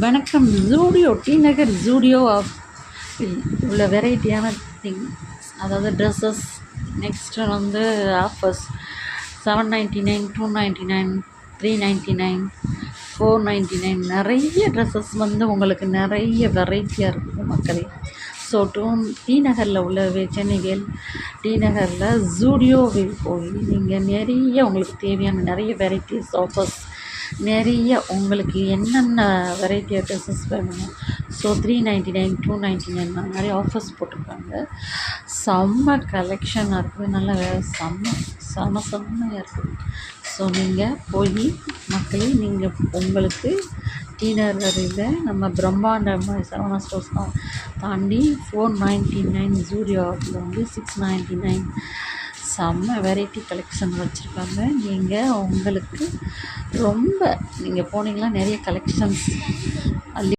வணக்கம். ஜூடியோ டி நகர் ஜூடியோ உள்ள வெரைட்டியான திங், அதாவது ட்ரெஸ்ஸஸ். நெக்ஸ்ட்டு வந்து ஆஃபர்ஸ் 799, 299, 399, 499 நிறைய ட்ரெஸ்ஸஸ் வந்து உங்களுக்கு நிறைய வெரைட்டியாக இருக்குது மக்களே. ஸோ டி நகரில் உள்ள சென்னைகள் டி நகரில் ஜூடியோவில் போய் நீங்கள் நிறைய உங்களுக்கு தேவையான நிறைய வெரைட்டிஸ் ஆஃபர்ஸ், நிறைய உங்களுக்கு என்னென்ன வெரைட்டி ஆஃப் ட்ரெஸ்ஸஸ் வேணுமோ. ஸோ 399, 299 நிறைய ஆஃபர்ஸ் போட்டிருக்காங்க. செம்ம கலெக்ஷனாக இருக்குது, நல்ல செம்மையாக இருக்குது. ஸோ நீங்கள் போய் மக்களே, நீங்கள் உங்களுக்கு டி நகரில் நம்ம பிரம்மாண்டமாக சரவணா ஸ்டோர்ஸ் தாண்டி 499 ஜூடியோவில் வந்து 699 செம்ம வெரைட்டி கலெக்ஷன் வச்சுருக்காங்க. நீங்கள் உங்களுக்கு ரொம்ப நீங்கள் போனீங்கன்னா நிறைய கலெக்ஷன்ஸ்